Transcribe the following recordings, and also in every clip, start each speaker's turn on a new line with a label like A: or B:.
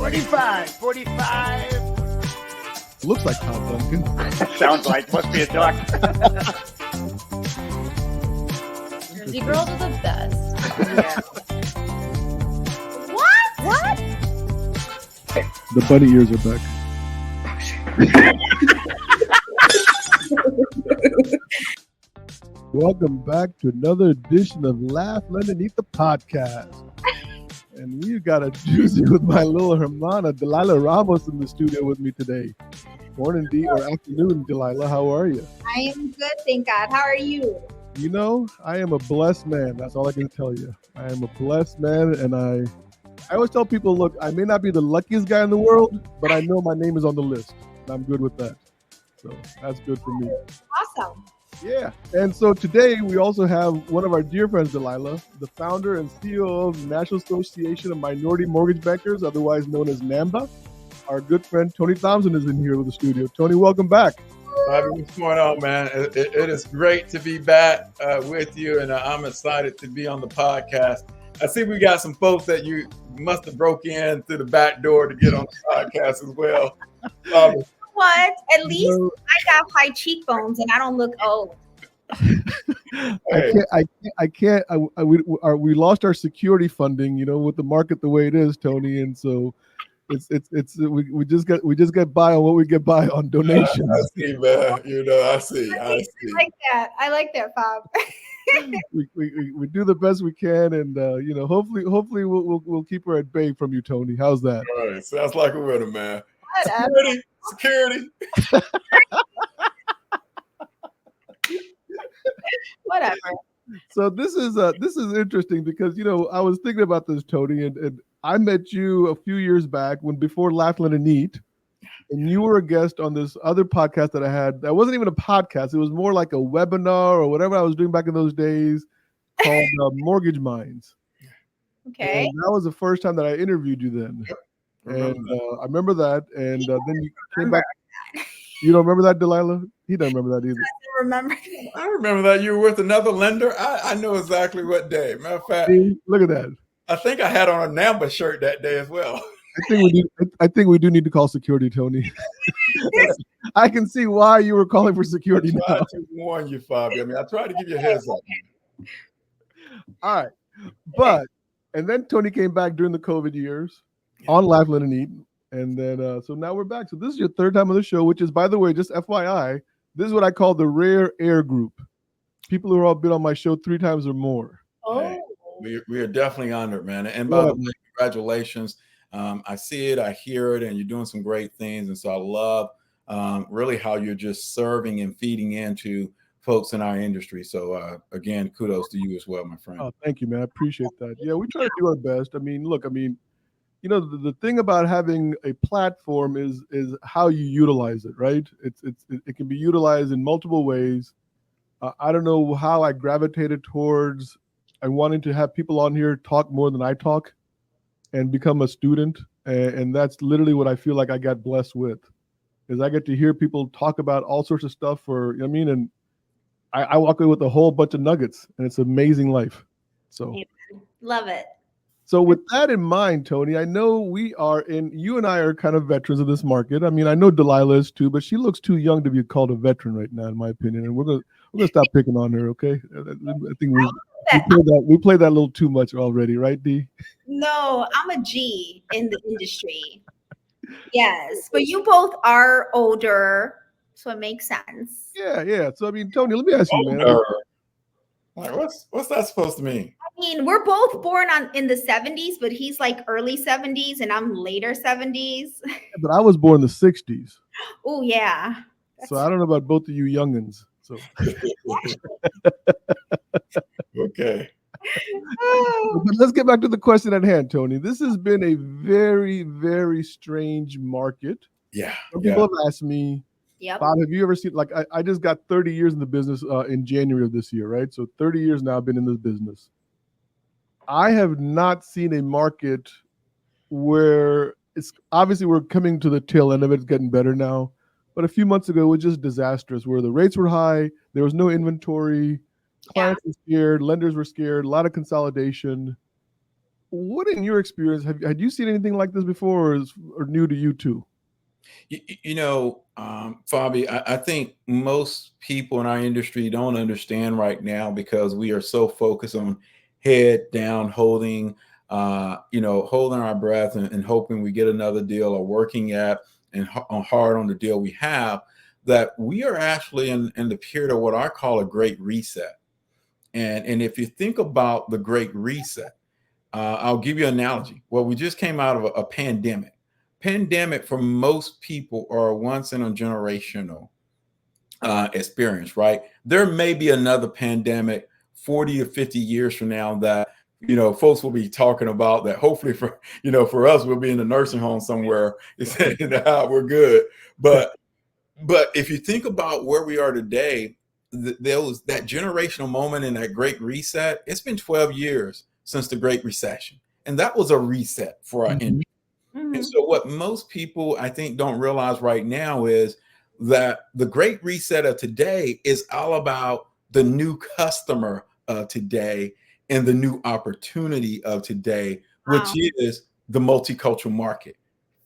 A: 45.
B: Looks like Tom Duncan.
A: Sounds like, must be a duck.
C: Jersey girls are the best.
A: Yeah.
C: What?
B: The bunny ears are back. Welcome back to another edition of Laugh Underneath the Podcast. And we've got a juicy with my little hermana, Dalila Ramos, in the studio with me today. Morning, D, or afternoon, Dalila. How are you?
D: I am good, thank God. How are you?
B: You know, I am a blessed man. That's all I can tell you. I am a blessed man, and I always tell people, look, I may not be the luckiest guy in the world, but I know my name is on the list, and I'm good with that. So that's good for me.
D: Awesome.
B: Yeah. And so today we also have one of our dear friends, Dalila, the founder and CEO of the National Association of Minority Mortgage Bankers, otherwise known as NAMMBA. Our good friend Tony Thompson is in here with the studio. Tony, welcome back.
E: Bobby, what's going on, man? It is great to be back with you, and I'm excited to be on the podcast. I see we got some folks that you must have broke in through the back door to get on the podcast as well.
D: What? At least I got high cheekbones and I don't look old.
B: We lost our security funding, you know, with the market the way it is, Tony, and so we just get by on what we get by on donations.
E: I see, man. You know, I see.
D: I like that, Bob.
B: we do the best we can, and you know, hopefully we'll keep her at bay from you, Tony. How's that?
E: All right, sounds like a winner, man. Security.
D: Whatever.
B: So this is interesting because, you know, I was thinking about this, Tony, and I met you a few years back before Laugh and Eat, and you were a guest on this other podcast that I had. That wasn't even a podcast; it was more like a webinar or whatever I was doing back in those days, called Mortgage Minds.
D: Okay.
B: And that was the first time that I interviewed you then. And I remember that, and then you came back. You don't remember that, Dalila? He doesn't remember that either.
E: I remember that you were with another lender. I know exactly what day. Matter of fact,
B: look at that.
E: I think I had on a NAMMBA shirt that day as well.
B: I think we do need to call security, Tony. I can see why you were calling for security now.
E: I tried to warn you, Fobby. I mean, I tried to give you a heads up.
B: All right, and then Tony came back during the COVID years on Laugh and Eat. And then, so now we're back. So this is your third time on the show, which is, by the way, just FYI, this is what I call the rare air group. People who have been on my show 3 times or more.
D: Oh,
E: hey, we are definitely honored, man. And by the way, congratulations. I see it, I hear it, and you're doing some great things. And so I love really how you're just serving and feeding into folks in our industry. So again, kudos to you as well, my friend.
B: Oh, thank you, man. I appreciate that. Yeah, we try to do our best. I mean, look, you know, the thing about having a platform is how you utilize it, right? It can be utilized in multiple ways. I don't know how I gravitated towards wanting to have people on here talk more than I talk and become a student. And that's literally what I feel like I got blessed with, is I get to hear people talk about all sorts of stuff and I walk away with a whole bunch of nuggets, and it's an amazing life. So
D: love it.
B: So with that in mind, Tony, I know you and I are kind of veterans of this market. I mean, I know Dalila is too, but she looks too young to be called a veteran right now, in my opinion. And we're gonna stop picking on her, okay? I think we played that a little too much already, right, D?
D: No, I'm a G in the industry. Yes, but you both are older, so it makes sense.
B: Yeah. So I mean, Tony, let me ask you, man.
E: Like, what's that supposed to mean?
D: I mean, we're both born in the 70s, but he's like early 70s and I'm later 70s.
B: But I was born in the 60s.
D: Oh, yeah.
B: So I don't know about both of you youngins. So
E: okay.
B: But let's get back to the question at hand, Tony. This has been a very, very strange market.
E: Yeah.
B: Some people have asked me,
D: yep.
B: Bob, have you ever seen, like, I just got 30 years in the business in January of this year, right? So 30 years now I've been in this business. I have not seen a market where it's obviously we're coming to the tail end of it. It's getting better now. But a few months ago, it was just disastrous where the rates were high. There was no inventory. Clients were scared. Lenders were scared. A lot of consolidation. what in your experience had you seen anything like this before, or new to you too?
E: Fobby, I think most people in our industry don't understand right now because we are so focused on head down, holding our breath and hoping we get another deal, or working at and hard on the deal we have, that we are actually in the period of what I call a great reset. And if you think about the great reset, I'll give you an analogy. Well, we just came out of a pandemic. Pandemic for most people are a once in a generational experience, right? There may be another pandemic 40 to 50 years from now that folks will be talking about, that hopefully for us, we'll be in a nursing home somewhere saying we're good. But if you think about where we are today, there was that generational moment in that great reset. It's been 12 years since the Great Recession, and that was a reset for our industry. And so what most people, I think, don't realize right now is that the great reset of today is all about the new customer of today and the new opportunity of today, which is the multicultural market,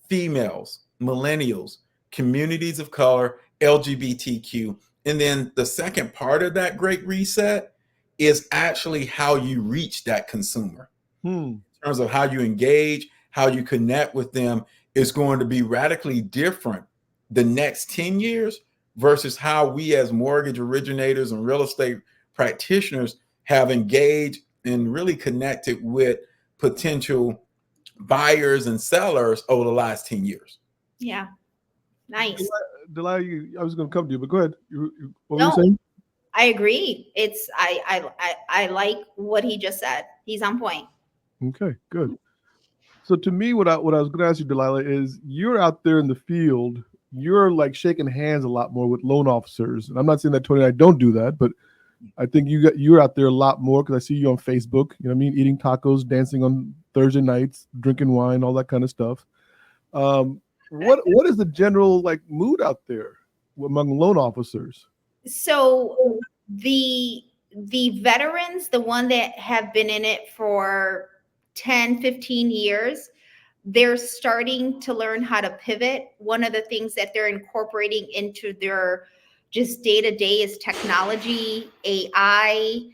E: females, millennials, communities of color, LGBTQ. And then the second part of that great reset is actually how you reach that consumer. In terms of how you engage, how you connect with them, is going to be radically different the next 10 years versus how we as mortgage originators and real estate practitioners have engaged and really connected with potential buyers and sellers over the last 10 years.
D: Yeah. Nice.
B: Dalila, I was going to come to you, but go ahead. What were you saying?
D: I agree. I like what he just said. He's on point.
B: Okay, good. So to me, what I was going to ask you, Dalila, is you're out there in the field. You're like shaking hands a lot more with loan officers, and I'm not saying that Tony and I don't do that, but I think you're out there a lot more because I see you on Facebook. You know what I mean? Eating tacos, dancing on Thursday nights, drinking wine, all that kind of stuff. What is the general mood out there among loan officers?
D: So the veterans, the one that have been in it for 10, 15 years, they're starting to learn how to pivot. One of the things that they're incorporating into their just day-to-day is technology, AI,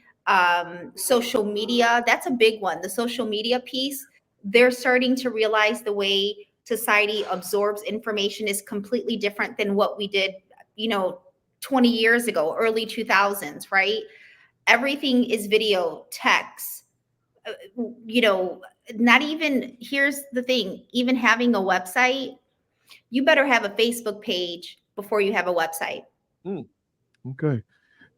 D: social media. That's a big one. The social media piece, they're starting to realize the way society absorbs information is completely different than what we did, 20 years ago, early 2000s, right? Everything is video, text, not even, here's the thing, even having a website, you better have a Facebook page before you have a website.
B: Okay.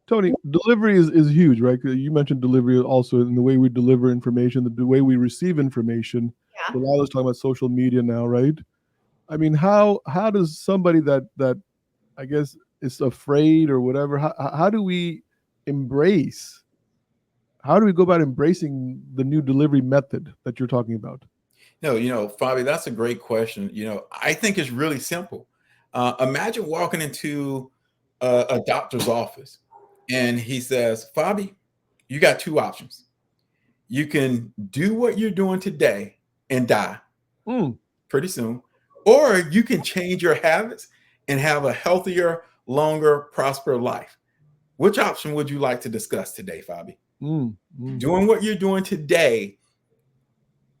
B: Tony, delivery is huge, right? You mentioned delivery also in the way we deliver information, the way we receive information.
D: Yeah.
B: Dalila was talking about social media now, right? I mean, how does somebody that I guess is afraid or whatever, how do we go about embracing the new delivery method that you're talking about?
E: No, Fobby, that's a great question. I think it's really simple. Imagine walking into a doctor's office and he says, Fobby, you got two options. You can do what you're doing today and die pretty soon, or you can change your habits and have a healthier, longer, prosperous life. Which option would you like to discuss today, Fobby? Doing what you're doing today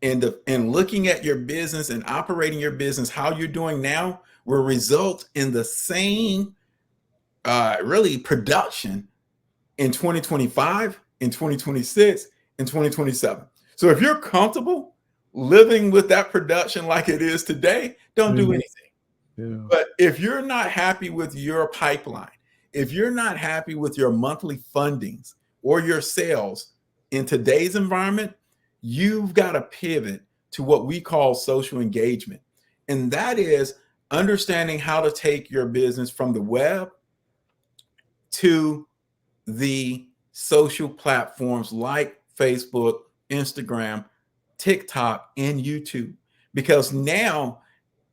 E: and looking at your business and operating your business, how you're doing now, will result in the same really production in 2025, in 2026, in 2027. So if you're comfortable living with that production like it is today, don't do anything.
B: Yeah.
E: But if you're not happy with your pipeline, if you're not happy with your monthly fundings or your sales in today's environment, you've got to pivot to what we call social engagement. And that is understanding how to take your business from the web to the social platforms like Facebook, Instagram, TikTok, and YouTube. Because now,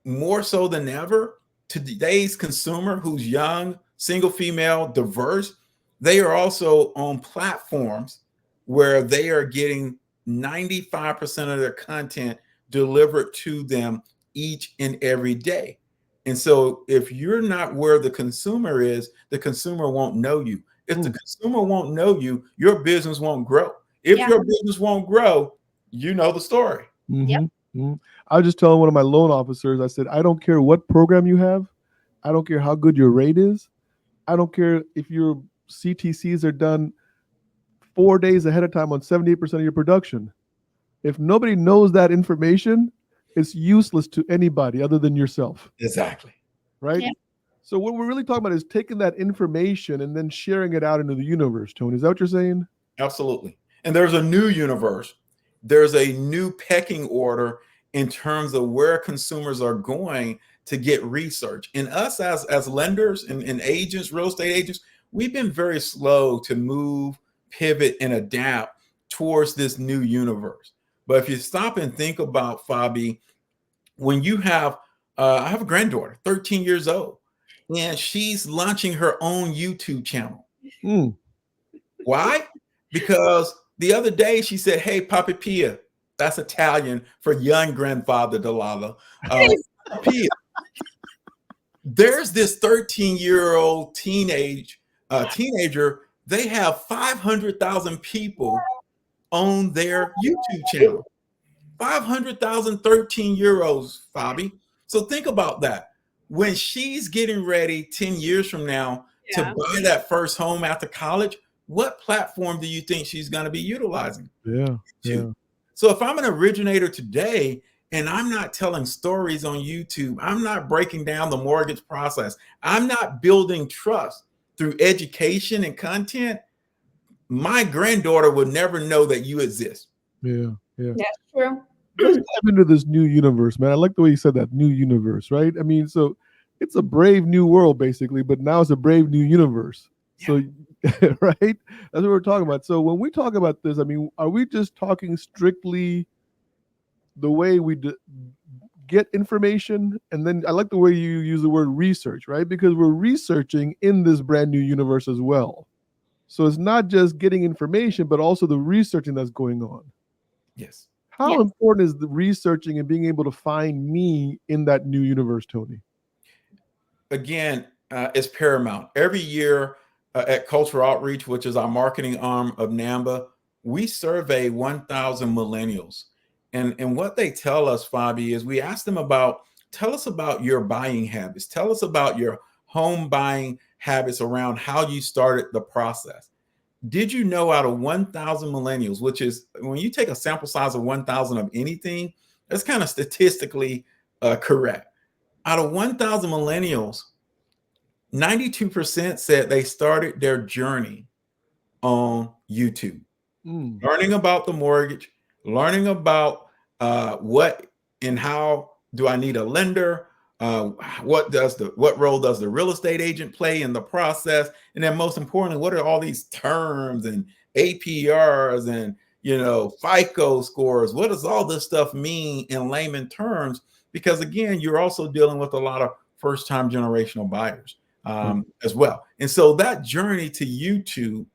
E: more so than ever, today's consumer who's young, single female, diverse, they are also on platforms where they are getting 95% of their content delivered to them each and every day. And so if you're not where the consumer is, the consumer won't know you. If the consumer won't know you, your business won't grow. If your business won't grow, you know the story.
B: I was just telling one of my loan officers, I said, I don't care what program you have. I don't care how good your rate is. I don't care if your CTCs are done 4 days ahead of time on 78% of your production. If nobody knows that information, it's useless to anybody other than yourself.
E: Exactly.
B: Right?
D: Yeah.
B: So what we're really talking about is taking that information and then sharing it out into the universe, Tony. Is that what you're saying?
E: Absolutely. And there's a new universe. There's a new pecking order in terms of where consumers are going to get research. And us as lenders and agents, real estate agents, we've been very slow to move, pivot, and adapt towards this new universe. But if you stop and think about, Fobby, when you have, I have a granddaughter, 13 years old, and she's launching her own YouTube channel. Why? Because the other day she said, hey, Papi Pia, that's Italian for young grandfather Dalila. Pia. There's this 13-year-old teenager. They have 500,000 people on their YouTube channel. 500,000 13-year-olds, Fobby. So think about that. When she's getting ready 10 years from now to buy that first home after college, what platform do you think she's going to be utilizing?
B: Yeah.
E: So if I'm an originator today and I'm not telling stories on YouTube, I'm not breaking down the mortgage process, I'm not building trust through education and content, my granddaughter would never know that you exist.
B: Yeah.
D: That's true.
B: Let's dive into this new universe, man. I like the way you said that, new universe, right? I mean, so it's a brave new world, basically, but now it's a brave new universe. So, right? That's what we're talking about. So when we talk about this, I mean, are we just talking strictly the way we get information? And then I like the way you use the word research, right? Because we're researching in this brand new universe as well. So it's not just getting information, but also the researching that's going on.
E: Yes.
B: How important is the researching and being able to find me in that new universe, Tony?
E: Again, it's paramount. Every year at Cultural Outreach, which is our marketing arm of NAMMBA, we survey 1,000 millennials. And what they tell us, Fobby, is we ask them tell us about your buying habits. Tell us about your home buying habits around how you started the process. Did you know out of 1,000 millennials, which is when you take a sample size of 1,000 of anything, that's kind of statistically correct. Out of 1,000 millennials, 92% said they started their journey on YouTube, learning about the mortgage, learning about what and how do I need a lender, what role does the real estate agent play in the process, and then most importantly, what are all these terms and APRs and FICO scores? What does all this stuff mean in layman terms? Because again, you're also dealing with a lot of first-time generational buyers as well, and so that journey to YouTube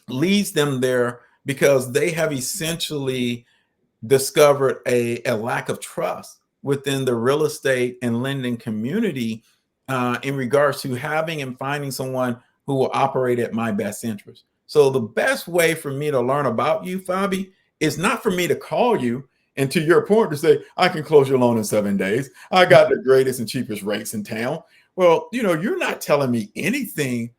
E: leads them there because they have essentially discovered a lack of trust within the real estate and lending community in regards to having and finding someone who will operate at my best interest. So the best way for me to learn about you, Fobby, is not for me to call you and, to your point, to say, I can close your loan in 7 days. I got the greatest and cheapest rates in town. Well, you're not telling me anything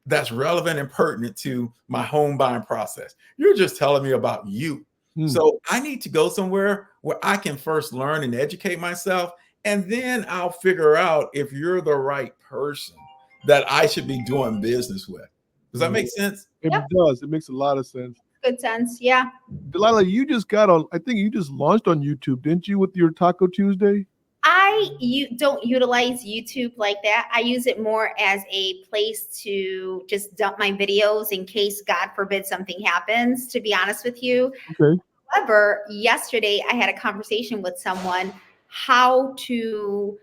E: that's relevant and pertinent to my home buying process. You're just telling me about you. So I need to go somewhere where I can first learn and educate myself, and then I'll figure out if you're the right person that I should be doing business with. Does that make sense?
B: It does. It makes a lot of sense.
D: Good sense. Yeah.
B: Dalila, you just I think you just launched on YouTube, didn't you, with your Taco Tuesday?
D: You don't utilize YouTube like that. I use it more as a place to just dump my videos in case, God forbid, something happens, to be honest with you.
B: Okay.
D: However, yesterday I had a conversation with someone how to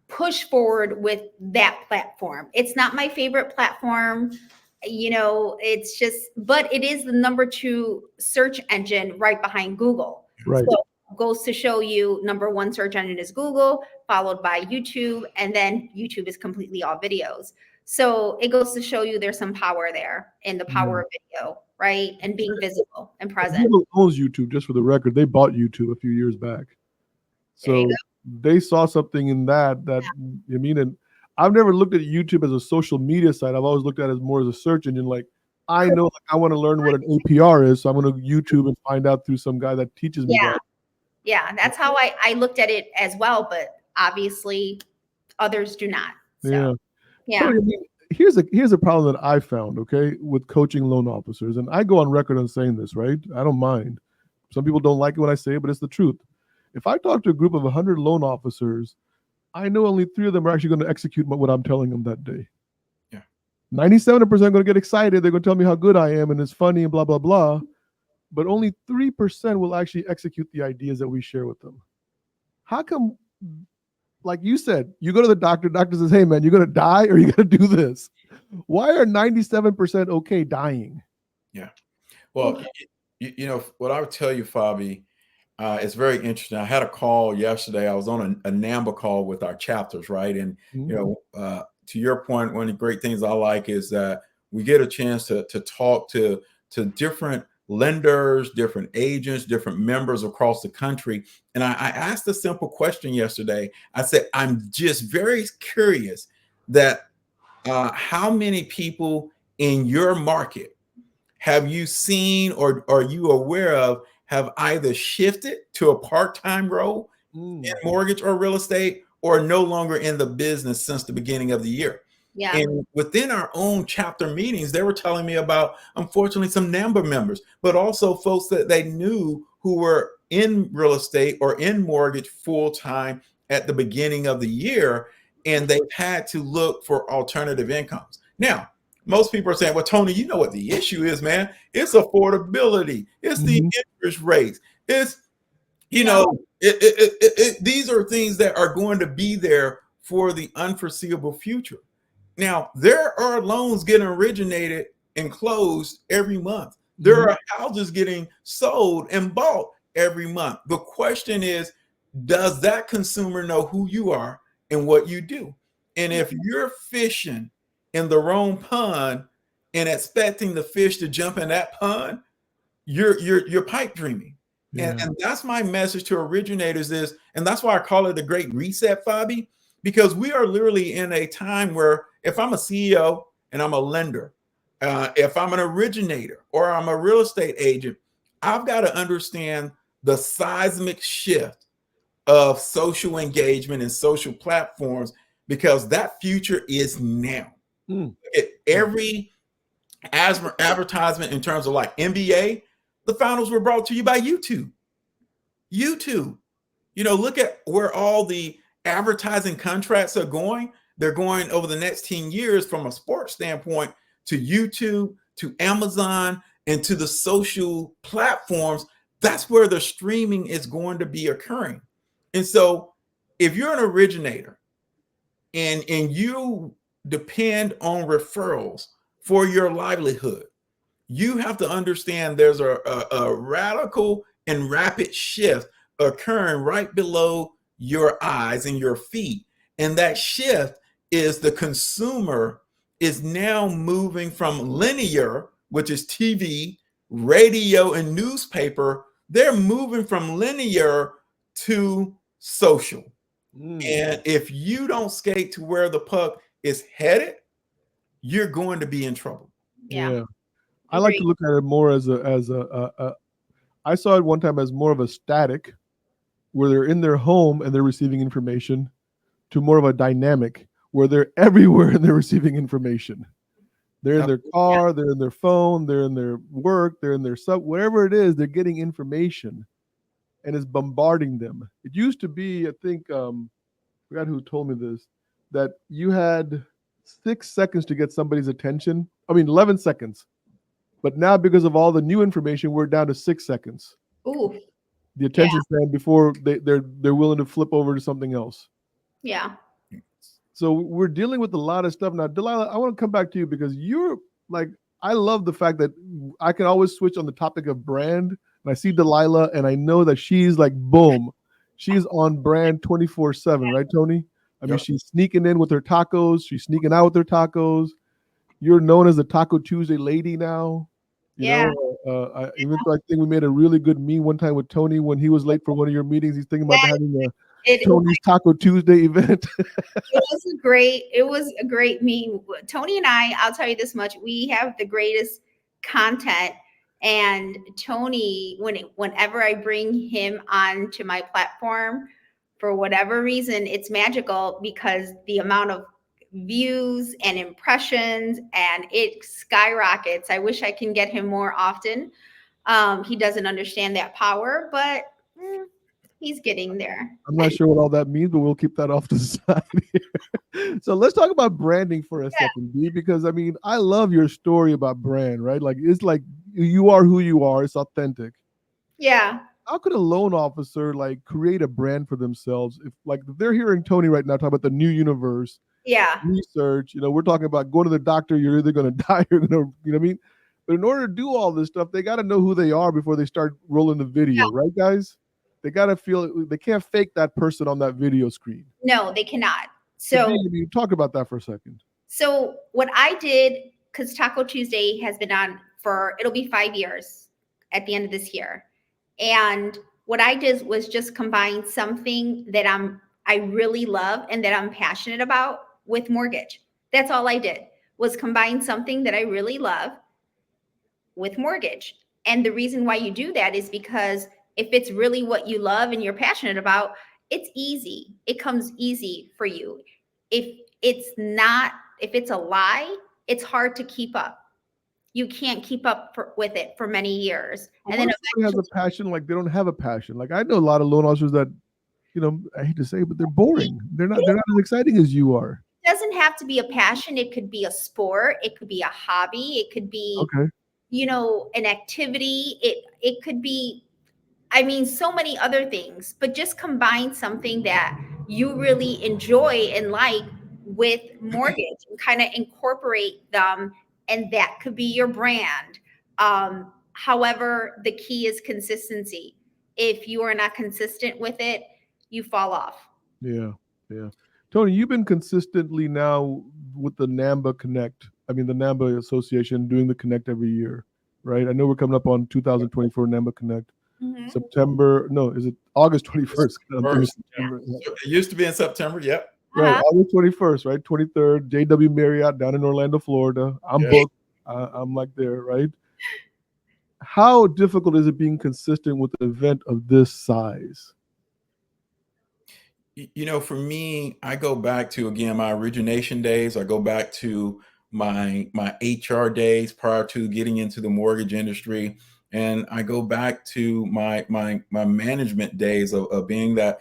D: push forward with that platform. It's not my favorite platform. you know, it's just, but it is the #2 search engine right behind Google.
B: Right.
D: So goes to show you #1 search engine is Google, followed by YouTube, and then YouTube is completely all videos. So it goes to show you there's some power there in the power of video, right? And being visible and present.
B: Google owns YouTube, just for the record. They bought YouTube a few years back.
D: There you
B: So they saw something in that I mean, and I've never looked at YouTube as a social media site. I've always looked at it as more as a search engine. Like, I know, like, I want to learn what an APR is, so I'm going to YouTube and find out through some guy that teaches me that.
D: Yeah, that's how I looked at it as well, but obviously others do not. So, yeah.
B: Tony, I mean, here's a problem that I found, okay, with coaching loan officers, and I go on record on saying this, right? I don't mind. Some people don't like it when I say it, but it's the truth. If I talk to a group of 100 loan officers, I know only 3 of them are actually going to execute what I'm telling them that day.
E: Yeah.
B: 97% are going to get excited. They're going to tell me how good I am and it's funny and blah, blah, blah. But only 3% will actually execute the ideas that we share with them. How come, like you said, you go to the doctor says, hey, man, you're going to die or you're going to do this? Why are 97% okay dying?
E: Yeah. Well, you know, what I would tell you, Fobby, it's very interesting. I had a call yesterday. I was on a NAMMBA call with our chapters, right? And, you know, to your point, one of the great things I like is that we get a chance to talk to different lenders, different agents, different members across the country. And I asked a simple question yesterday. I said, I'm just very curious that how many people in your market have you seen or are you aware of have either shifted to a part-time role in mortgage or real estate or no longer in the business since the beginning of the year?
D: Yeah.
E: And within our own chapter meetings, they were telling me about, unfortunately, some NAMMBA members, but also folks that they knew who were in real estate or in mortgage full-time at the beginning of the year, and they've had to look for alternative incomes. Now, most people are saying, well, Tony, you know what the issue is, man. It's affordability. It's the interest rates. It's, you know, these are things that are going to be there for the unforeseeable future. Now, there are loans getting originated and closed every month. There are houses getting sold and bought every month. The question is, does that consumer know who you are and what you do? And if you're fishing in the wrong pond and expecting the fish to jump in that pond, you're pipe dreaming. And that's my message to originators is, and that's why I call it the Great Reset, Fobby, because we are literally in a time where if I'm a CEO and I'm a lender, if I'm an originator or I'm a real estate agent, I've got to understand the seismic shift of social engagement and social platforms, because that future is now. Every advertisement in terms of like NBA, the finals were brought to you by YouTube. YouTube, you know, look at where all the advertising contracts are going. They're going over the next 10 years from a sports standpoint to YouTube, to Amazon, and to the social platforms. That's where the streaming is going to be occurring. And so if you're an originator and you depend on referrals for your livelihood, you have to understand there's a radical and rapid shift occurring right below your eyes and your feet. And that shift is the consumer is now moving from linear, which is TV, radio, and newspaper. They're moving from linear to social. And if you don't skate to where the puck is headed, you're going to be in trouble.
D: Yeah.
B: I like to look at it more as I saw it one time as more of a static where they're in their home and they're receiving information, to more of a dynamic where they're everywhere and they're receiving information. They're in their car, they're in their phone, they're in their work, they're in their wherever it is, they're getting information and it's bombarding them. It used to be, I think, I forgot who told me this, that you had 6 seconds to get somebody's attention. I mean, 11 seconds. But now, because of all the new information, we're down to 6 seconds.
D: Ooh.
B: The attention span before they're willing to flip over to something else.
D: Yeah.
B: So we're dealing with a lot of stuff now. Dalila, I want to come back to you because you're like I love the fact that I can always switch on the topic of brand, and I see Dalila, and I know that she's like boom, she's on brand 24/7, right, Tony? I mean,
E: Yep.
B: she's sneaking in with her tacos, she's sneaking out with her tacos. You're known as the Taco Tuesday lady now. You know, even though I think we made a really good meme one time with Tony when he was late for one of your meetings. He's thinking about having Tony's Taco Tuesday event.
D: It was a great meme. Tony and I'll tell you this much, we have the greatest content. And Tony, whenever I bring him onto my platform, for whatever reason, it's magical because the amount of views and impressions, and it skyrockets. I wish I can get him more often. He doesn't understand that power, but he's getting there.
B: I'm not sure what all that means, but we'll keep that off the side here. So let's talk about branding for a second, B, because I mean, I love your story about brand, right? Like it's like you are who you are. It's authentic.
D: Yeah.
B: How could a loan officer like create a brand for themselves if they're hearing Tony right now talk about the new universe?
D: Yeah.
B: Research, we're talking about going to the doctor, you're either going to die or going to, you know what I mean? But in order to do all this stuff, they got to know who they are before they start rolling the video, right, guys? They got to feel, they can't fake that person on that video screen.
D: No, they cannot. So
B: you talk about that for a second.
D: So what I did, because Taco Tuesday has been on it'll be 5 years at the end of this year. And what I did was just combine something that I really love and that I'm passionate about with mortgage. That's all I did, was combine something that I really love with mortgage. And the reason why you do that is because if it's really what you love and you're passionate about, it's easy. It comes easy for you. If it's a lie, it's hard to keep up. You can't keep up with it for many years.
B: And then somebody has a passion, like they don't have a passion. Like I know a lot of loan officers that, I hate to say it, but they're boring. They're not as exciting as you are.
D: It doesn't have to be a passion. It could be a sport. It could be a hobby. It could be, an activity. It could be, so many other things, but just combine something that you really enjoy and like with mortgage and kind of incorporate them. And that could be your brand. However, the key is consistency. If you are not consistent with it, you fall off.
B: Yeah. Tony, you've been consistently now with the NAMMBA Connect. The NAMMBA Association doing the Connect every year, right? I know we're coming up on 2024 NAMMBA Connect. Mm-hmm. Is it August 21st?
E: It used to be in September, yep.
B: Right, August 21st, right? 23rd, JW Marriott down in Orlando, Florida. I'm booked. I'm like there, right? How difficult is it being consistent with an event of this size?
E: For me, I go back to, again, my origination days. I go back to my HR days prior to getting into the mortgage industry. And I go back to my management days of being that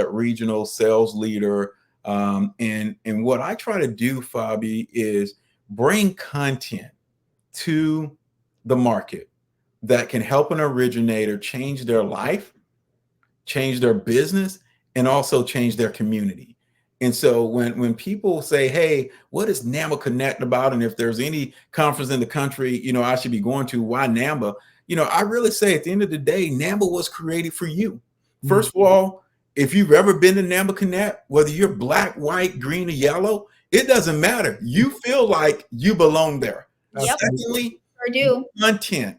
E: regional sales leader. And what I try to do, Fobby, is bring content to the market that can help an originator change their life, change their business, and also change their community. And so when people say, hey, what is NAMMBA Connect about? And if there's any conference in the country, I should be going to, why NAMMBA? I really say at the end of the day, NAMMBA was created for you. First of all, if you've ever been to NAMMBA Connect, whether you're black, white, green, or yellow, it doesn't matter. You feel like you belong there.
D: Yep.
E: Secondly,
D: content.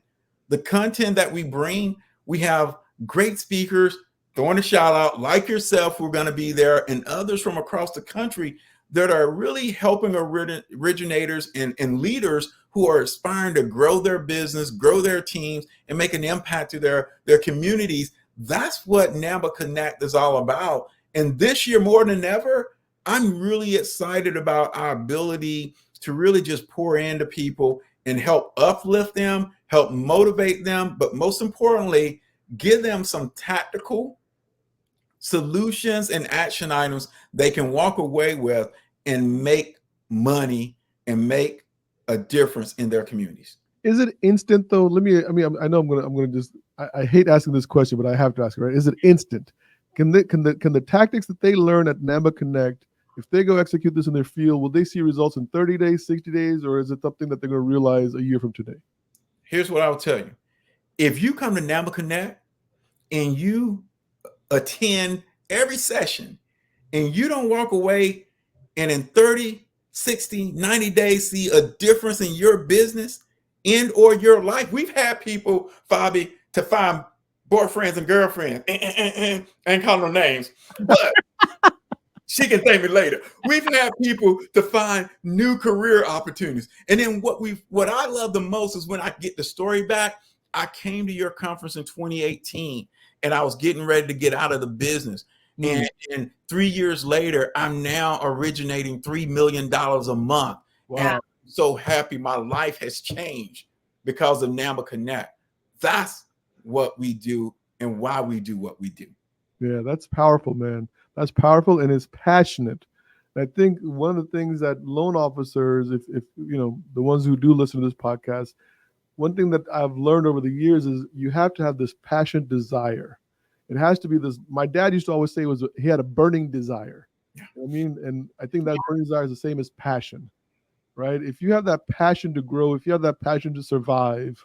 E: The content that we bring, we have great speakers, throwing a shout out like yourself, we're going to be there, and others from across the country that are really helping originators and leaders who are aspiring to grow their business, grow their teams, and make an impact to their communities. That's what NAMMBA Connect is all about. And this year, more than ever, I'm really excited about our ability to really just pour into people and help uplift them, help motivate them, but most importantly, give them some tactical solutions and action items they can walk away with and make money and make a difference in their communities.
B: Is it instant though? I know I'm gonna just, I hate asking this question, but I have to ask it, right? Is it instant? Can the tactics that they learn at NAMMBA Connect if they go execute this in their field, will they see results in 30 days, 60 days, or is it something that they're going to realize a year from today?
E: Here's what I will tell you. If you come to NAMMBA Connect and you attend every session and you don't walk away and in 30, 60, 90 days see a difference in your business and or your life. We've had people, Fobby, to find boyfriends and girlfriends. I ain't calling no names, but she can thank me later. We've had people to find new career opportunities. And then what I love the most is when I get the story back. I came to your conference in 2018 and I was getting ready to get out of the business. And 3 years later, I'm now originating $3 million a month.
B: Wow.
E: And I'm so happy my life has changed because of NAMMBA Connect. That's what we do and why we do what we do.
B: Yeah, that's powerful, man. That's powerful and it's passionate. And I think one of the things that loan officers, if you know, the ones who do listen to this podcast, one thing that I've learned over the years is you have to have this passionate desire. It has to be this. My dad used to always say he had a burning desire.
E: Yeah.
B: You know what I mean? And I think that burning desire is the same as passion, right? If you have that passion to grow, if you have that passion to survive,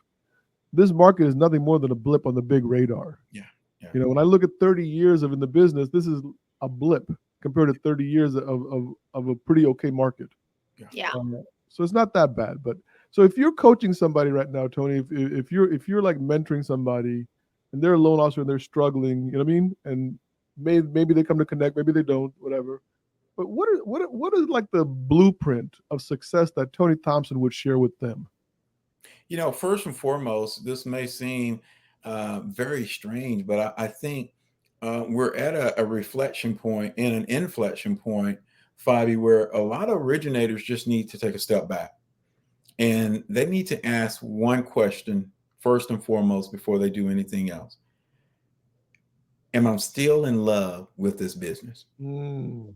B: this market is nothing more than a blip on the big radar.
E: Yeah.
B: You know, when I look at 30 years in the business, this is a blip compared to 30 years of a pretty okay market.
D: Yeah.
B: So it's not that bad. But so if you're coaching somebody right now, Tony, if you're like mentoring somebody and they're a loan officer and they're struggling, you know what I mean? And maybe they come to Connect, maybe they don't, whatever. But what is like the blueprint of success that Tony Thompson would share with them?
E: You know, first and foremost, this may seem very strange, but I think we're at a reflection point and an inflection point, Fobby, where a lot of originators just need to take a step back. And they need to ask one question first and foremost before they do anything else. Am I still in love with this business? Am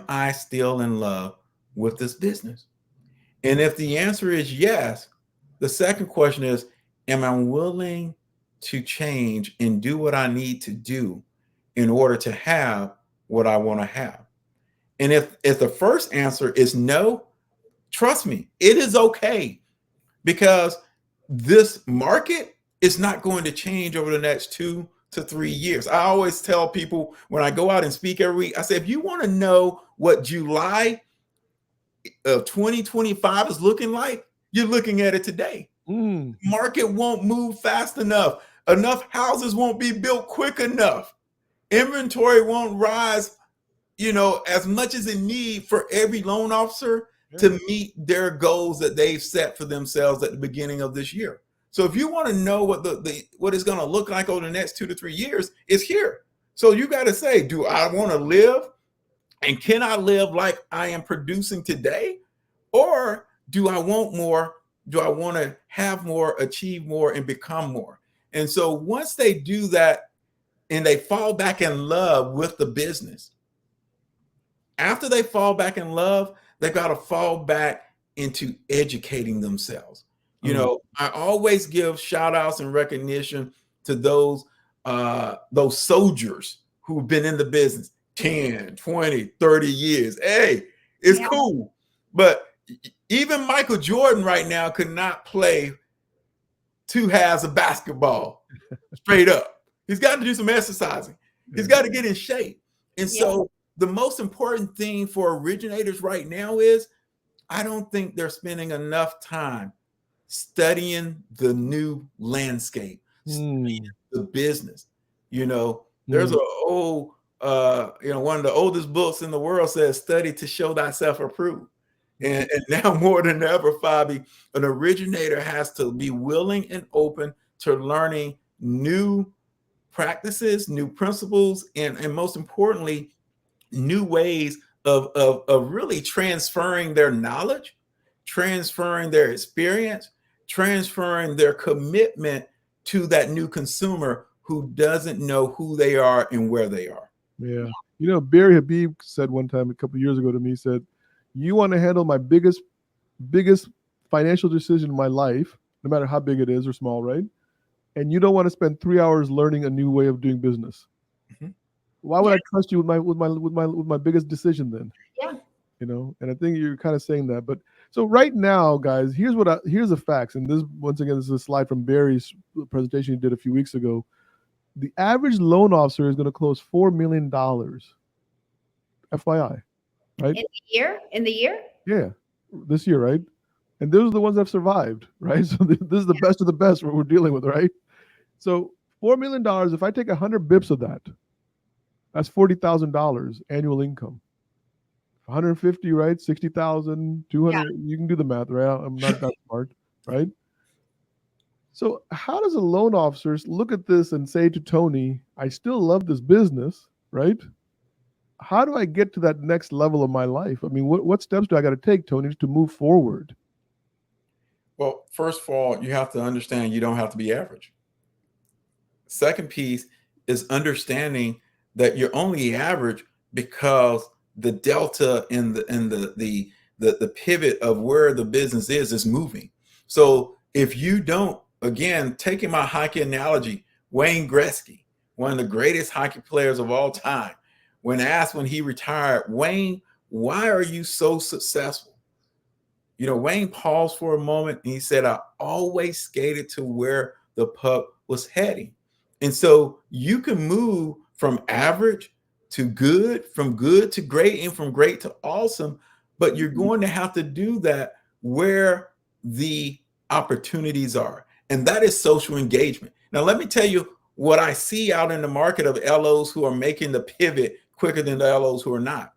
E: I still in love with this business? And if the answer is yes, the second question is, am I willing to change and do what I need to do in order to have what I want to have? And if the first answer is no, trust me, it is okay, because this market is not going to change over the next 2 to 3 years. I always tell people when I go out and speak every week, I say, if you want to know what July of 2025 is looking like, you're looking at it today. Market won't move fast enough. Enough houses won't be built quick enough. Inventory won't rise, you know, as much as it need for every loan officer to meet their goals that they've set for themselves at the beginning of this year. So if you want to know what what it's going to look like over the next 2 to 3 years, it's here. So you got to say, do I want to live, and can I live like I am producing today? Or do I want more? Do I want to have more, achieve more, and become more? And so once they do that and they fall back in love with the business, after they fall back in love, they got to fall back into educating themselves. You know, I always give shout outs and recognition to those soldiers who've been in the business 10, 20, 30 years. Hey, it's cool. But even Michael Jordan right now could not play 2 halves of basketball straight up. He's got to do some exercising. He's got to get in shape. And so the most important thing for originators right now is, I don't think they're spending enough time studying the new landscape, studying the business. You know, there's an old, one of the oldest books in the world says, study to show thyself approved. And now more than ever, Fobby, an originator has to be willing and open to learning new practices, new principles, and most importantly, new ways of really transferring their knowledge, transferring their experience, transferring their commitment to that new consumer who doesn't know who they are and where they are.
B: Yeah. You know, Barry Habib said one time a couple of years ago to me, he said, you want to handle my biggest financial decision in my life, no matter how big it is or small, right? And you don't want to spend 3 hours learning a new way of doing business. Why would I trust you with my biggest decision then?
D: Yeah.
B: You know, and I think you're kind of saying that. But so right now, guys, here's the facts. And this, once again, this is a slide from Barry's presentation he did a few weeks ago. The average loan officer is going to close $4 million. FYI, right?
D: In the year?
B: Yeah, this year, right? And those are the ones that have survived, right? So this is the best of the best what we're dealing with, right? So $4 million, if I take 100 bips of that, that's $40,000 annual income. 150, right? 60,000, 200. Yeah. You can do the math, right? I'm not that smart, right? So how does a loan officer look at this and say to Tony, I still love this business, right? How do I get to that next level of my life? I mean, what steps do I got to take, Tony, to move forward?
E: Well, first of all, you have to understand you don't have to be average. Second piece is understanding that you're only average because the delta in the pivot of where the business is moving. So if you don't, again, taking my hockey analogy, Wayne Gretzky, one of the greatest hockey players of all time, when asked when he retired, Wayne, why are you so successful? You know, Wayne paused for a moment and he said, I always skated to where the puck was heading. And so you can move from average to good, from good to great, and from great to awesome, but you're going to have to do that where the opportunities are. And that is social engagement. Now, let me tell you what I see out in the market of LOs who are making the pivot quicker than the LOs who are not.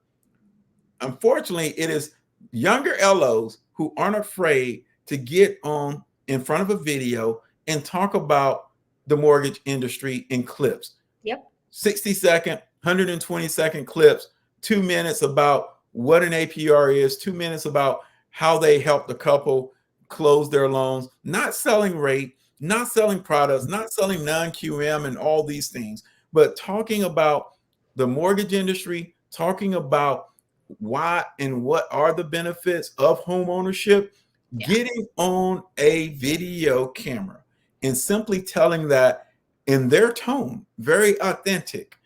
E: Unfortunately, it is younger LOs who aren't afraid to get on in front of a video and talk about the mortgage industry in clips.
D: Yep.
E: 60-second, 120-second clips, 2 minutes about what an APR is, 2 minutes about how they help the couple close their loans, not selling rate, not selling products, not selling non-QM and all these things, but talking about the mortgage industry, talking about why and what are the benefits of home ownership, getting on a video camera and simply telling that in their tone, very authentic,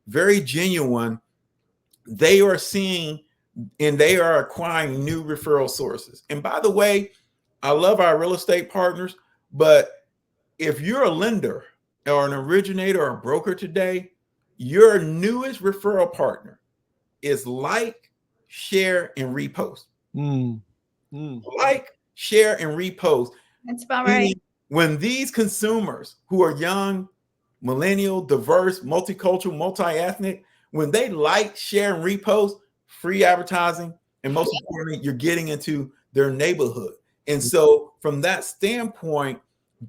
E: very genuine, they are seeing and they are acquiring new referral sources. And by the way, I love our real estate partners, but if you're a lender or an originator or a broker today, your newest referral partner is like, share, and repost. Like, share, and repost.
D: That's about right.
E: When these consumers who are young, millennial, diverse, multicultural, multi-ethnic, when they like, share, and repost, free advertising, and most importantly, you're getting into their neighborhood. And so from that standpoint,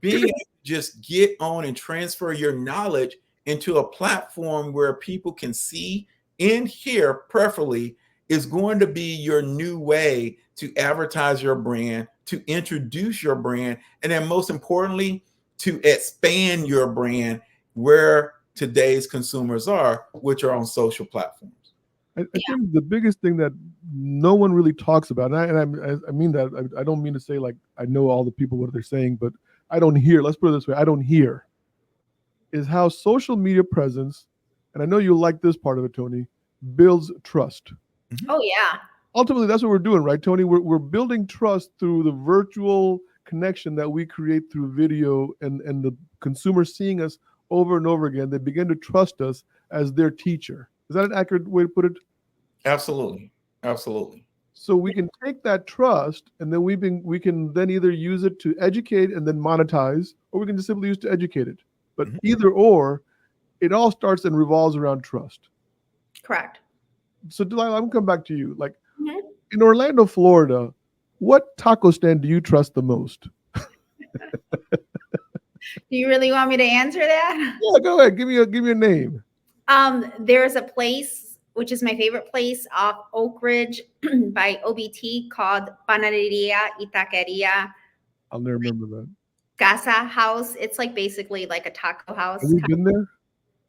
E: being able to just get on and transfer your knowledge into a platform where people can see and hear preferably is going to be your new way to advertise your brand, to introduce your brand, and then most importantly, to expand your brand where today's consumers are, which are on social platforms.
B: I think the biggest thing that no one really talks about, and I mean that, I don't mean to say like I know all the people what they're saying, but I don't hear, let's put it this way, I don't hear, is how social media presence, and I know you'll like this part of it, Tony, builds trust.
D: Oh, yeah.
B: Ultimately, that's what we're doing, right, Tony? We're building trust through the virtual connection that we create through video and the consumer seeing us over and over again. They begin to trust us as their teacher. Is that an accurate way to put it?
E: Absolutely. Absolutely.
B: So we can take that trust and then we can then either use it to educate and then monetize, or we can just simply use it to educate it. But either or, it all starts and revolves around trust.
D: Correct.
B: So Dalila, I'm gonna come back to you. Like in Orlando, Florida, what taco stand do you trust the most?
D: Do you really want me to answer that?
B: Yeah, go ahead. Give me a name.
D: There's a place, which is my favorite place, off Oak Ridge by OBT called Panaderia y Taqueria.
B: I'll never remember that.
D: Casa House. It's like basically like a taco house.
B: Have we been there?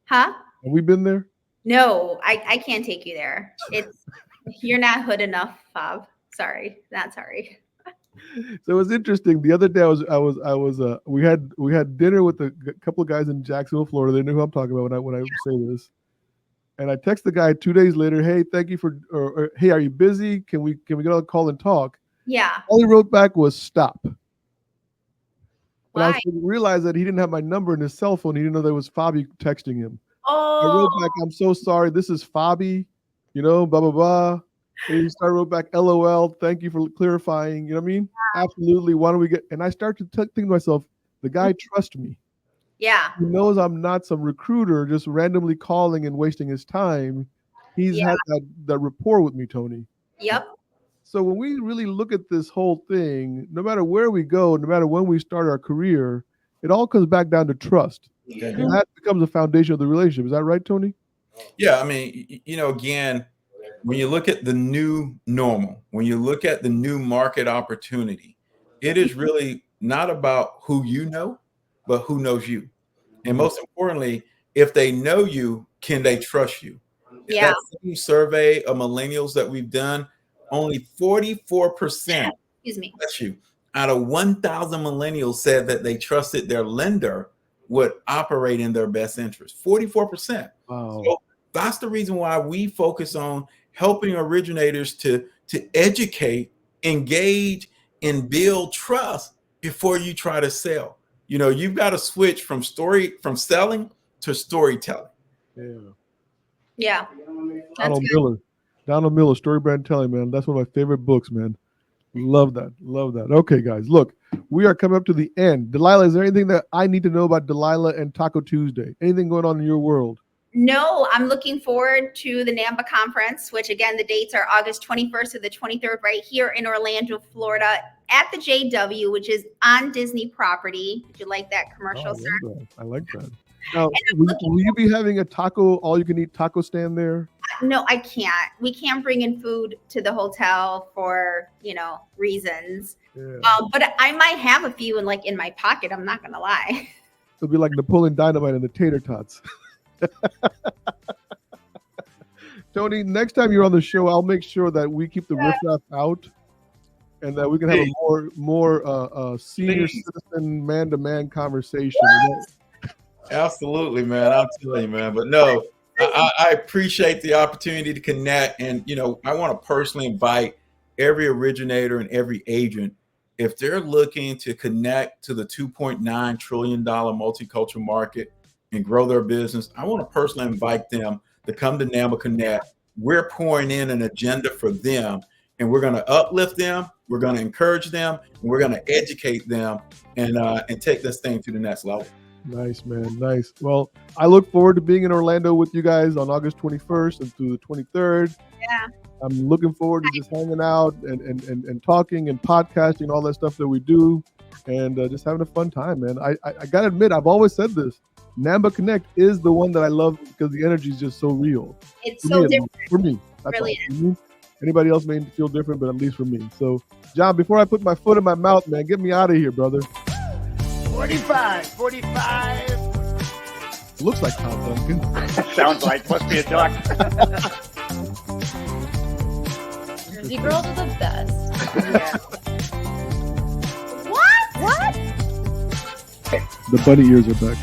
D: Huh?
B: Have we been there?
D: No, I can't take you there. You're not hood enough, Bob. Sorry, not sorry.
B: So it was interesting. The other day, we had dinner with a couple of guys in Jacksonville, Florida. They knew who I'm talking about when I say this. And I text the guy 2 days later, hey, thank you for, or hey, are you busy? Can we get on a call and talk?
D: Yeah.
B: All he wrote back was stop. But I
D: Why?
B: realized that he didn't have my number in his cell phone. He didn't know there was Fobby texting him. I
D: Oh,
B: wrote back, I'm so sorry. This is Fobby, blah, blah, blah. And he wrote back, LOL. Thank you for clarifying. You know what I mean? Absolutely. Why don't we get, and I started to think to myself, the guy trusts me.
D: yeah.
B: He knows I'm not some recruiter just randomly calling and wasting his time. He's had that rapport with me, Tony.
D: Yep.
B: So when we really look at this whole thing, no matter where we go, no matter when we start our career, it all comes back down to trust. And that becomes the foundation of the relationship. Is that right, Tony?
E: Yeah, I mean, again, when you look at the new normal, when you look at the new market opportunity, it is really not about who you know, but who knows you. And most importantly, if they know you, can they trust you?
D: Yeah.
E: That same survey of millennials that we've done, only 44%,
D: Excuse me,
E: bless you, out of 1,000 millennials said that they trusted their lender would operate in their best interest. 44%.
B: Wow.
E: So that's the reason why we focus on helping originators to educate, engage, and build trust before you try to sell. You've got to switch from selling to storytelling.
D: Yeah.
B: Donald Miller, Story Brand Telling, man. That's one of my favorite books, man. Love that. Okay, guys, look, we are coming up to the end. Dalila, is there anything that I need to know about Dalila and Taco Tuesday? Anything going on in your world?
D: No, I'm looking forward to the NAMMBA conference, which again, the dates are August 21st to the 23rd right here in Orlando, Florida at the JW, which is on Disney property. Did you like that commercial, sir?
B: I like that. Now, will you be having a all-you-can-eat taco stand there?
D: No, I can't. We can't bring in food to the hotel for, reasons.
B: Yeah.
D: But I might have a few in my pocket. I'm not going to lie.
B: It'll be like Napoleon Dynamite and the tater tots. Tony, next time you're on the show, I'll make sure that we keep the riffraff out and that we can have a more senior citizen man-to-man conversation.
E: Absolutely, man. I'm telling you, man. But no, I appreciate the opportunity to connect. And, I want to personally invite every originator and every agent, if they're looking to connect to the $2.9 trillion multicultural market and grow their business, I want to personally invite them to come to NAMMBA Connect. We're pouring in an agenda for them, and we're going to uplift them. We're going to encourage them, and we're going to educate them and take this thing to the next level.
B: Nice, man. Nice. Well, I look forward to being in Orlando with you guys on August 21st and through the 23rd.
D: Yeah.
B: I'm looking forward to just hanging out and talking and podcasting, all that stuff that we do, and just having a fun time, man. I got to admit, I've always said this. NAMMBA Connect is the one that I love because the energy is just so real.
D: It's so different.
B: For me.
D: Really
B: is. Anybody else may feel different, but at least for me. So, John, before I put my foot in my mouth, man, get me out of here, brother.
A: 45.
B: Looks like Tom Duncan.
A: Sounds like, must be a duck.
C: Jersey girls are the best.
A: Yeah.
D: What?
B: The bunny ears are back.